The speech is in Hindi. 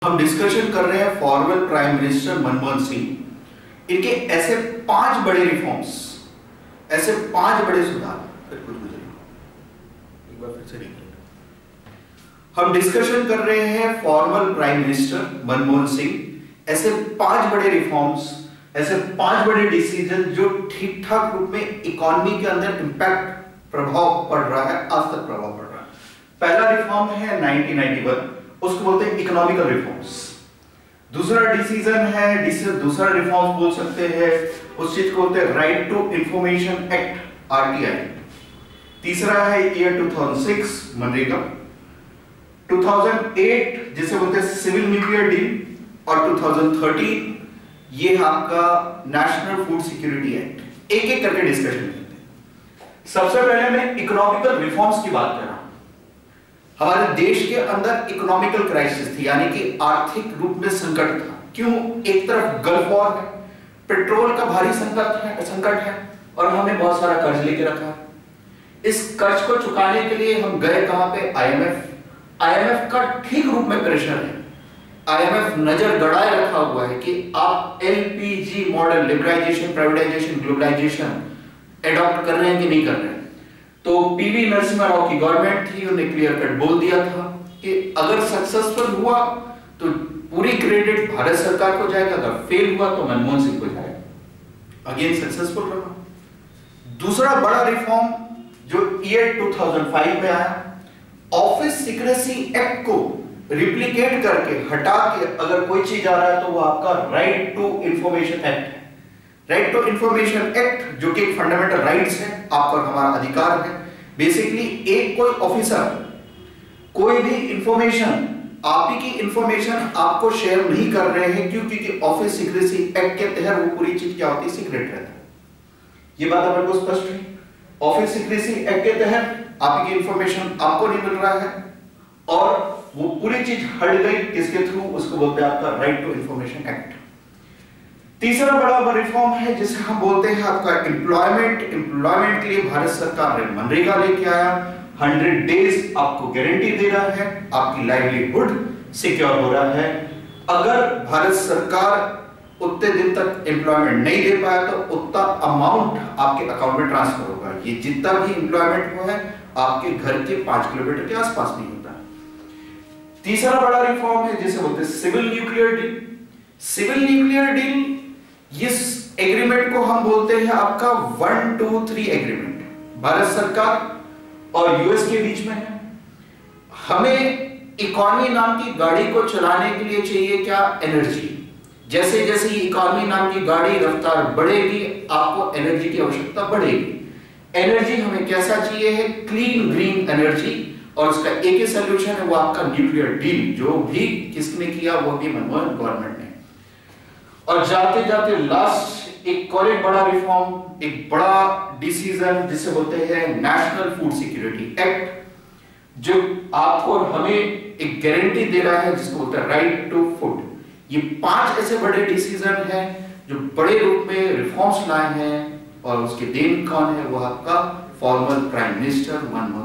हम डिस्कशन कर रहे हैं former prime minister Manmohan Singh. इनके ऐसे 5 बड़े रिफॉर्म्स, ऐसे 5 बड़े सुधार। एक बार फिर से देख लें। हम डिस्कशन कर रहे हैं former prime minister Manmohan Singh, ऐसे 5 बड़े रिफॉर्म्स, ऐसे 5 बड़े डिसीजन जो ठीक ठाक रूप में इकोनॉमी के अंदर इंपैक्ट प्रभाव पड़ रहा है, आज तक प्रभाव पड़ रहा है। पहला रिफॉर्म है 1991, उसको बोलते हैं इकोनॉमिकल रिफॉर्म्स। दूसरा डिसीजन है, दूसरा रिफॉर्म्स बोल सकते हैं, उस चीज को बोलते हैं right to information act, RTI. तीसरा है ईयर 2006 मनरेगा, 2008 जिसे बोलते हैं सिविल न्यूक्लियर डील, और 2013 ये आपका नेशनल फूड सिक्योरिटी एक्ट। एक एक करके डिस्कशन करते हैं। सबसे पहले मैं इकोनॉमिकल रिफॉर्म्स की बात कर रहा हूं। हमारे देश के अंदर इकोनॉमिकल क्राइसिस थी, यानी कि आर्थिक रूप में संकट था। क्यों? एक तरफ गल्फ वॉर है, पेट्रोल का भारी संकट है और हमने बहुत सारा कर्ज लेके रखा है। इस कर्ज को चुकाने के लिए हम गए कहां पे? आईएमएफ का ठीक रूप में प्रेशर है। आईएमएफ नजर गड़ाए रखा हुआ है कि आप LPG model, liberalisation, privatisation, globalisation adopt कर रहे हैं कि नहीं कर रहे हैं। तो पीवी नरसिम्हा राव की गवर्नमेंट थी, उन्होंने क्लियर कट बोल दिया था कि अगर सक्सेसफुल हुआ तो पूरी क्रेडिट भारत सरकार को जाएगा, अगर फेल हुआ तो मनमोहन सिंह को जाएगा। अगेन सक्सेसफुल रहा। दूसरा बड़ा रिफॉर्म जो ईयर 2005 में आया, ऑफिस सीक्रेसी एक्ट को रिप्लिकेट करके हटा के अगर कोई चीज आ रहा है तो वो आपका राइट टू इंफॉर्मेशन एक्ट है। राइट टू इंफॉर्मेशन एक्ट जो कि एक फंडामेंटल राइट्स है, आपका हमारा अधिकार है। बेसिकली एक कोई ऑफिसर कोई भी इंफॉर्मेशन, आप ही की इंफॉर्मेशन आपको शेयर नहीं कर रहे हैं, क्योंकि ऑफिस सीक्रेसी एक्ट के तहत वो पूरी चीज क्या होती है? सीक्रेट रहता है। ये बात अपन को स्पष्ट है। ऑफिस सीक्रेसी एक्ट के तहत आप ही की इंफॉर्मेशन आपको नहीं मिल रहा है और वो पूरी चीज हट गई किसके थ्रू? उसको बोलते हैं आपका राइट टू इंफॉर्मेशन एक्ट। तीसरा बड़ा रिफॉर्म है जिसे हम बोलते हैं आपका एम्प्लॉयमेंट के लिए भारत सरकार ने मनरेगा लेके आया। 100 डेज आपको गारंटी दे रहा है, आपकी लाइवलीहुड सिक्योर हो रहा है। अगर भारत सरकार उतने दिन तक एम्प्लॉयमेंट नहीं दे पाया तो उतना अमाउंट आपके अकाउंट में ट्रांसफर होगा। ये जितना भी एम्प्लॉयमेंट हुआ है आपके घर के 5 किलोमीटर के आसपास नहीं होता। तीसरा बड़ा रिफॉर्म है जिसे बोलते हैं civil nuclear deal. Civil nuclear deal, इस एग्रीमेंट को हम बोलते हैं आपका 123 एग्रीमेंट, भारत सरकार और यूएस के बीच में है। हमें इकोनॉमी नाम की गाड़ी को चलाने के लिए चाहिए क्या? एनर्जी। जैसे जैसे इकोनॉमी नाम की गाड़ी रफ्तार बढ़ेगी, आपको एनर्जी की आवश्यकता बढ़ेगी। एनर्जी हमें कैसा चाहिए है? क्लीन ग्रीन एनर्जी, और उसका एक ही सोल्यूशन है, वो आपका न्यूक्लियर डील, जो भी किसने किया? वो भी मनमोहन गवर्नमेंट ने। और जाते जाते लास्ट एक और एक बड़ा रिफॉर्म, एक बड़ा डिसीजन जिसे बोलते हैं नेशनल फूड सिक्योरिटी एक्ट, जो आपको और हमें एक गारंटी दे रहा है जिसको बोलते हैं राइट टू फूड। ये 5 ऐसे बड़े डिसीजन हैं जो बड़े रूप में रिफॉर्म्स लाए हैं, और उसके देन कौन है? वो आपका फॉर्मर प्राइम मिनिस्टर मनमोहन